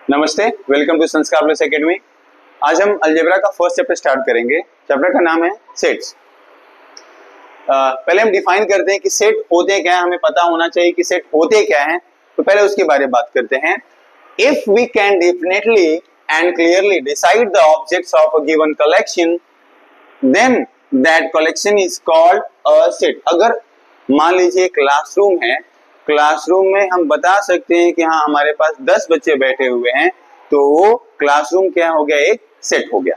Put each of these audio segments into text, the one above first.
नमस्ते, welcome to संस्कार plus academy. आज हम अलजेब्रा का फर्स्ट चैप्टर स्टार्ट करेंगे। चैप्टर का नाम है सेट्स। पहले हम डिफाइन करते हैं कि सेट होते क्या है, हमें पता होना चाहिए कि सेट होते क्या हैं। तो पहले उसके बारे में बात करते हैं। If we can definitely and clearly decide the objects of a given collection, then that collection is called a set. अगर मान लीजिए क्लासरूम है, क्लासरूम में हम बता सकते हैं कि हाँ हमारे पास 10 बच्चे बैठे हुए हैं, तो वो क्लासरूम क्या हो गया, एक सेट हो गया।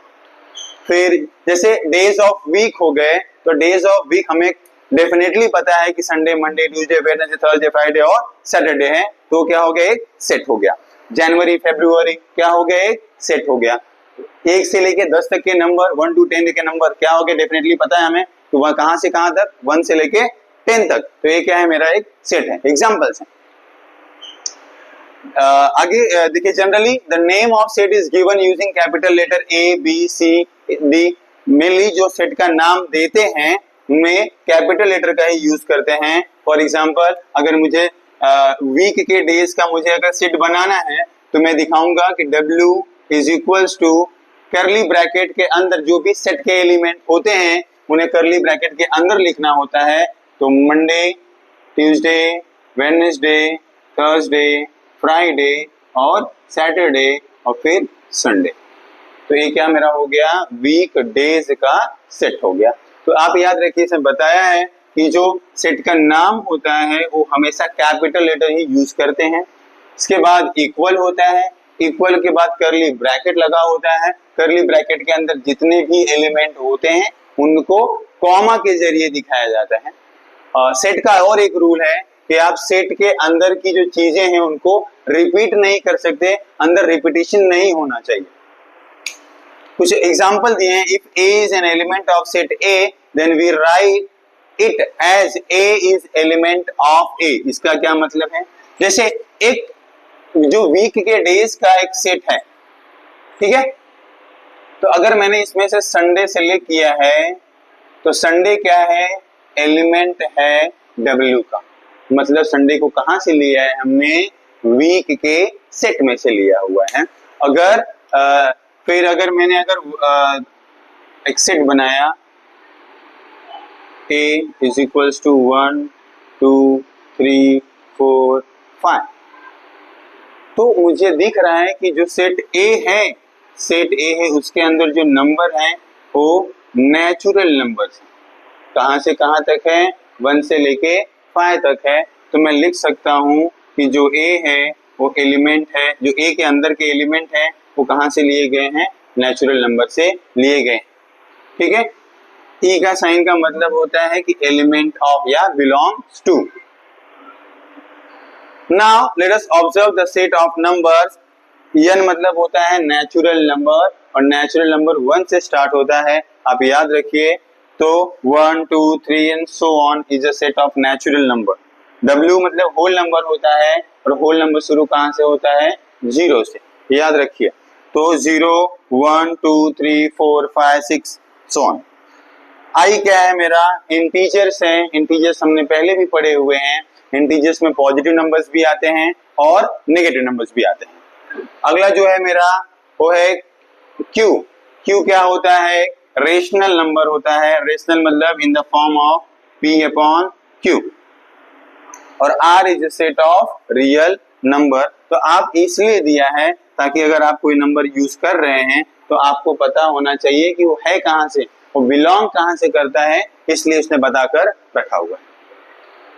फिर जैसे डेज ऑफ वीक हो गए, तो डेज ऑफ वीक हमें डेफिनेटली पता है कि Sunday, Monday, Tuesday, Wednesday, Thursday, Friday और सैटरडे है, तो क्या हो गया, एक सेट हो गया। जनवरी, फरवरी क्या हो गया, एक सेट हो गया। 1 से लेके 10 तक के नंबर, 1 to 10 के नंबर क्या हो गया, डेफिनेटली पता है हमें, तो वह कहां से कहां तक, 1 से लेके 10 तक, तो ये क्या है, मेरा एक सेट है। एग्जांपल्स हैं। आगे देखिए, generally the name of set is given using capital letter A B C D. Mainly जो सेट का नाम देते हैं उनमें कैपिटल लेटर का ही यूज करते हैं। फॉर एग्जांपल, अगर मुझे वीक के डेज का मुझे अगर सेट बनाना है, तो मैं दिखाऊंगा कि W is equals to curly bracket के अंदर जो भी सेट के एलिमेंट होते हैं उन्हें करली ब्रैकेट के अंदर लिखना होता है। तो Monday, Tuesday, Wednesday, Thursday, Friday और सैटरडे और फिर संडे। तो ये क्या मेरा हो गया, वीक डेज का सेट हो गया। तो आप याद रखिए, इसमें बताया है कि जो सेट का नाम होता है वो हमेशा कैपिटल लेटर ही यूज करते हैं। इसके बाद इक्वल होता है, इक्वल के बाद करली ब्रैकेट लगा होता है। करली ब्रैकेट के अंदर जितने भी एलिमेंट होते हैं उनको कॉमा के जरिए दिखाया जाता है। सेट का और एक रूल है कि आप सेट के अंदर की जो चीजें हैं उनको रिपीट नहीं कर सकते, अंदर रिपीटिशन नहीं होना चाहिए। कुछ एग्जांपल दिए हैं। If A is an element of set A, then we write it as A is element of A. इसका क्या मतलब है, जैसे एक जो वीक के डेज का एक सेट है, ठीक है, तो अगर मैंने इसमें से संडे सेलेक्ट किया है, तो संडे क्या है, एलिमेंट है W का। मतलब संडे को कहां से लिया है हमने, वीक के सेट में से लिया हुआ है। अगर फिर अगर मैंने एक सेट बनाया, A इज इक्वल्स टू 1 2 3 4 5, तो मुझे दिख रहा है कि जो सेट A है, सेट A है, उसके अंदर जो नंबर है वो नेचुरल नंबर्स है। कहां से कहां तक है, 1 से लेके 5 तक है। तो मैं लिख सकता हूं कि जो A है वो एलिमेंट है, जो A के अंदर के एलिमेंट है वो कहां से लिए गए हैं, नेचुरल नंबर से लिए गए। ठीक है, E का साइन का मतलब होता है कि एलिमेंट ऑफ या belongs to. Now let us observe the set of numbers. n मतलब होता है नेचुरल नंबर, और नेचुरल नंबर 1 से स्टार्ट होता है, आप याद रखिए। तो 1 2 3 and so on is a set of natural number. W मतलब होल नंबर होता है, और होल नंबर शुरू कहां से होता है, 0 से, याद रखिए। तो 0 1 2 3 4 5 6 सो ऑन। I क्या है, मेरा इंटीजर्स है। इंटीजर्स हमने पहले भी पढ़े हुए हैं। इंटीजर्स में पॉजिटिव नंबर्स भी आते हैं और नेगेटिव नंबर्स भी आते हैं। अगला जो है मेरा वो है Q। Q क्या होता है, रेशनल नंबर होता है। रेशनल मतलब in the form of P upon Q। और R is a set of real number. तो आप इसलिए दिया है ताकि अगर आप कोई नंबर यूज कर रहे हैं तो आपको पता होना चाहिए कि वो है कहां से, वो बिलोंग कहां से करता है, इसलिए उसने बताकर रखा हुआ है।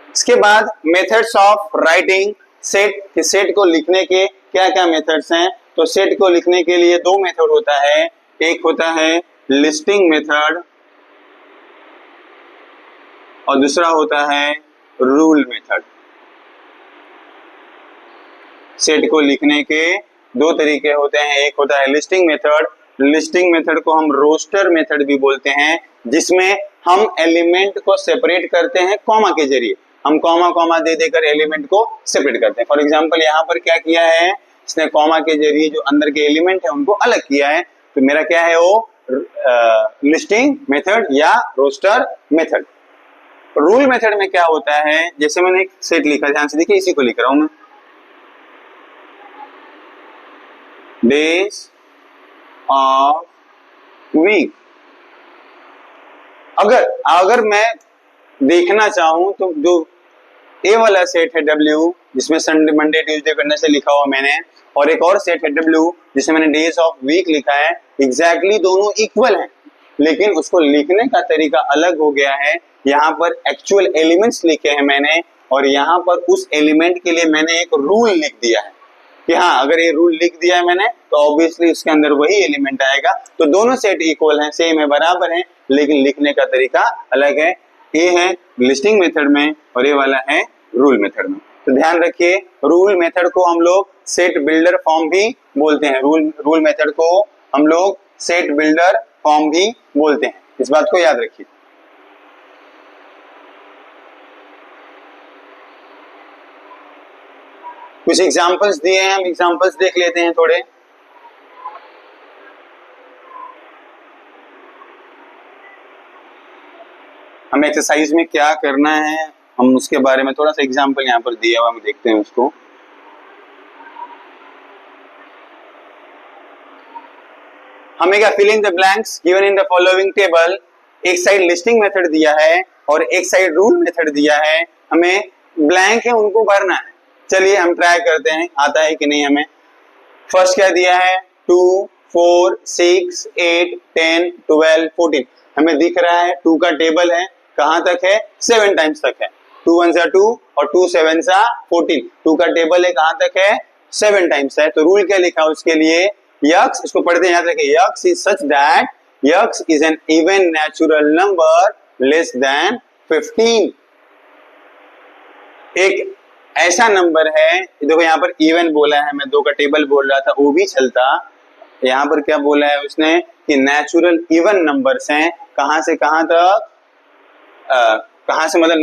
इसके बाद मेथड्स ऑफ राइटिंग सेट, कि सेट को लिखने के क्या क्या मेथड्स हैं। तो सेट को लिखने के लिए 2 मेथड होता है। एक होता है लिस्टिंग मेथड और दूसरा होता है रूल मेथड। सेट को लिखने के 2 तरीके होते हैं। एक होता है लिस्टिंग मेथड। लिस्टिंग मेथड को हम रोस्टर मेथड भी बोलते हैं, जिसमें हम एलिमेंट को सेपरेट करते हैं कॉमा के जरिए। हम कॉमा कॉमा दे देकर एलिमेंट को सेपरेट करते हैं। फॉर एग्जांपल यहाँ पर क्या किया है, इसने कॉमा के जरिए जो अंदर के एलिमेंट है उनको अलग किया है। तो मेरा क्या है वो लिस्टिंग मेथड या रोस्टर मेथड। रूल मेथड में क्या होता है, जैसे मैंने एक सेट लिखा, ध्यान से देखिए, इसी को लिख रहा हूं मैं। Days of week. अगर मैं देखना चाहूं तो जो ए वाला सेट है W, जिसमें संडे मंडे ट्यूसडे वेडनेसडे लिखा हुआ मैंने, और एक और सेट है W जिसमें मैंने डेज ऑफ वीक लिखा है, एग्जैक्टली दोनों इक्वल हैं, लेकिन उसको लिखने का तरीका अलग हो गया है। यहाँ पर एक्चुअल एलिमेंट्स लिखे हैं मैंने, और यहाँ पर उस एलिमेंट के लिए मैंने एक रूल लिख दिया है कि हाँ, अगर ये रूल लिख दिया है मैंने तो ऑब्वियसली उसके अंदर वही एलिमेंट आएगा। तो दोनों सेट इक्वल हैं, सेम है, बराबर हैं, लेकिन लिखने का तरीका अलग है। ये है लिस्टिंग मेथड में और ये वाला है रूल मेथड में। तो ध्यान रखिए, रूल मेथड को हम लोग सेट बिल्डर फॉर्म भी बोलते हैं। रूल मेथड को हम लोग सेट बिल्डर फॉर्म भी बोलते हैं, इस बात को याद रखिए। कुछ एग्जांपल्स दिए हैं, हम एग्जांपल्स देख लेते हैं थोड़े। हम एक्सरसाइज में क्या करना है, हम उसके बारे में थोड़ा सा एग्जांपल यहाँ पर दिया हुआ, हम देखते हैं उसको। हमें क्या, fill in the blanks given in the following table. एक साइड लिस्टिंग मेथड दिया है और एक साइड रूल मेथड दिया है, हमें ब्लैंक है उनको भरना है। चलिए हम ट्राई करते हैं आता है कि नहीं हमें। फर्स्ट क्या दिया है, 2, 4, 6, 8, 10, 12, 14। हमें दिख रहा है 2 का टेबल है, कहां तक है, 7 टाइम्स तक है। 2 1 सा 2 और 2 7 सा 14। 2 का टेबल है, कहां तक है, 7 टाइम्स है। तो रूल क्या लिखा उसके लिए, यक्स, इसको पढ़ते हैं, याद रखिए, x is such that x is an even natural number less than 15। एक ऐसा नंबर है, देखो यहाँ पर इवन बोला है, मैं 2 का टेबल बोल रहा था वो भी चलता। यहाँ पर क्या बोला है उसने कि नेचुरल इवन नंबर्स हैं, कहां से कहां तक, कहां से, मतलब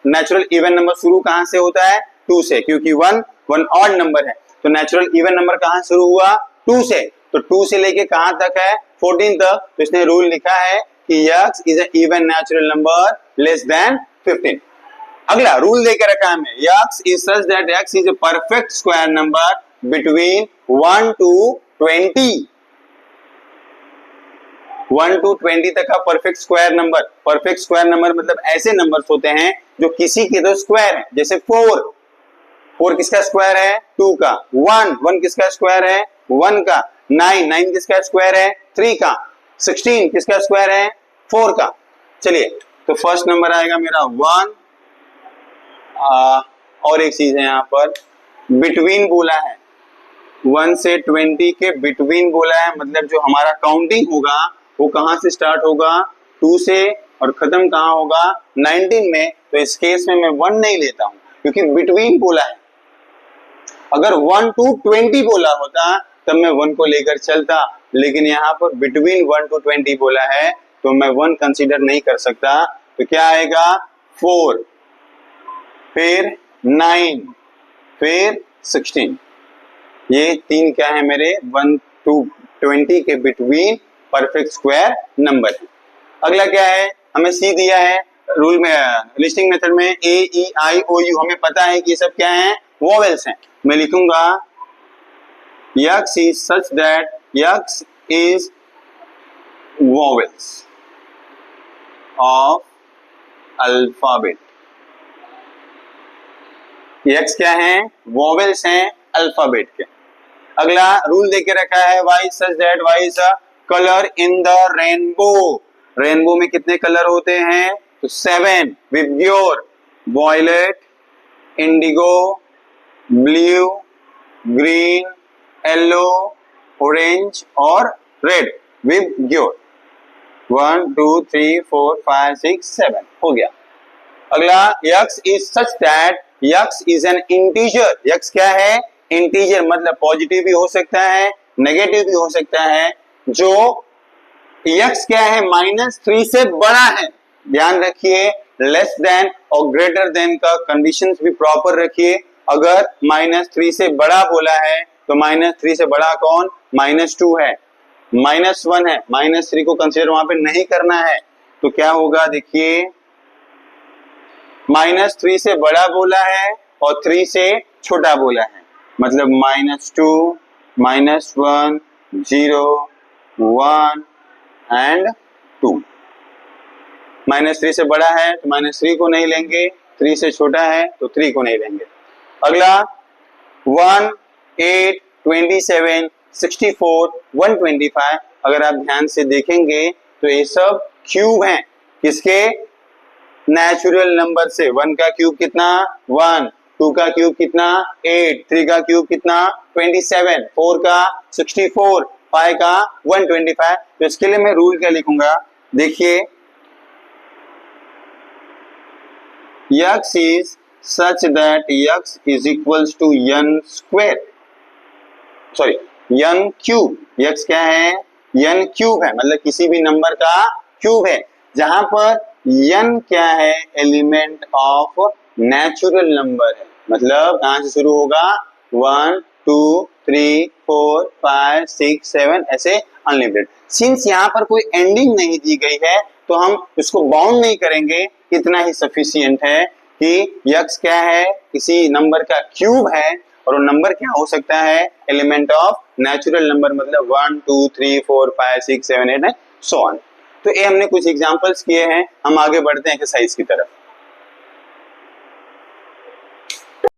नेचुरल इवन नंबर शुरू कहां से होता है, 2 से, क्योंकि 1 ऑड नंबर है। तो नेचुरल इवन नंबर कहां शुरू हुआ, 2 से। तो 2 से लेके कहां तक है, 14 तक। तो इसने रूल लिखा है कि x is an even natural number less than 15। अगला रूल देकर रखा है हमें, x is such that x is a perfect square number between 1 to 20। 1 to 20 तक का perfect square number. Perfect square number मतलब ऐसे नंबर्स होते हैं जो किसी के तो स्क्वायर है, जैसे 4 किसका स्क्वायर है, 2 का। 1 किसका स्क्वायर है, 1 का। 9 किसका स्क्वायर है, 3 का। 16 किसका स्क्वायर है, 4 का। चलिए, तो फर्स्ट नंबर आएगा मेरा 1। और एक चीज है यहाँ पर, बिटवीन बोला है, 1 से 20 के बिटवीन बोला है, मतलब जो हमारा काउंटिंग होगा वो कहां से स्टार्ट होगा, 2 से, और खत्म कहां होगा, 19 में। तो इस केस में मैं 1 नहीं लेता हूं, क्योंकि बिटवीन बोला है। अगर 1 to 20 बोला होता तब मैं 1 को लेकर चलता, लेकिन यहाँ पर बिटवीन 1 to 20 बोला है तो मैं 1 कंसीडर नहीं कर सकता। तो क्या आएगा, 4, फिर 9, फिर 16। ये 3 क्या है मेरे, 1 to 20 के बिटवीन परफेक्ट स्क्वायर नंबर है। अगला क्या है, हमें सी दिया है रूल में, लिस्टिंग मेथड में, ए ई आई ओ यू। हमें पता है कि ये सब क्या है, वोवेल्स हैं। मैं लिखूंगा x is such that x is vowels of alphabet. X क्या है, वोवेल्स हैं अल्फाबेट के। अगला रूल देके रखा है, Y such that Y is a colour in the rainbow. Rainbow में कितने कलर होते हैं, तो 7, VIBGYOR, violet, indigo, blue, green, yellow, orange और रेड, विबग्योर। 1 2 3 4 5 6 7 हो गया। अगला, x is such that x is an integer. X क्या है, इंटीजर, मतलब पॉजिटिव भी हो सकता है, नेगेटिव भी हो सकता है। जो यक्स क्या है, -3 से बड़ा है। ध्यान रखिए, लेस देन और ग्रेटर देन का कंडीशंस भी प्रॉपर रखिए। अगर -3 से बड़ा बोला है तो -3 से बड़ा कौन, -2 है, -1 है, -3 को कंसीडर वहां पे नहीं करना है। तो क्या होगा, देखिए, -3 से बड़ा बोला है और 3 से छोटा बोला है, मतलब -2, -1 0 1 एंड 2। -3 से बड़ा है तो -3 को नहीं लेंगे, 3 से छोटा है तो 3 को नहीं लेंगे। अगला 1 8 27 64 125, अगर आप ध्यान से देखेंगे तो ये सब क्यूब हैं किसके, नेचुरल नंबर से। 1 का क्यूब कितना 1, 2 का क्यूब कितना 8, 3 का क्यूब कितना 27, 4 का 64, 5 का 125। तो इसके लिए मैं रूल क्या लिखूंगा, देखिए x is such that x is equals to n square, sorry n cube. x क्या है, n क्यूब है, मतलब किसी भी नंबर का क्यूब है, जहां पर n क्या है, एलिमेंट ऑफ नेचुरल नंबर है। मतलब कहां से शुरू होगा, 1 2 3 4 5 6 7 ऐसे अनलिमिटेड। सिंस यहाँ पर कोई एंडिंग नहीं दी गई है तो हम इसको बाउंड नहीं करेंगे, इतना ही सफिशिएंट है कि x क्या है, किसी नंबर का क्यूब है, और वो नंबर क्या हो सकता है, एलिमेंट ऑफ नेचुरल नंबर, मतलब 1 2 3 4 5 6 7 8 सो ऑन। तो ये हमने कुछ एग्जांपल्स किए हैं, हम आगे बढ़ते हैं एक्सरसाइज की तरफ।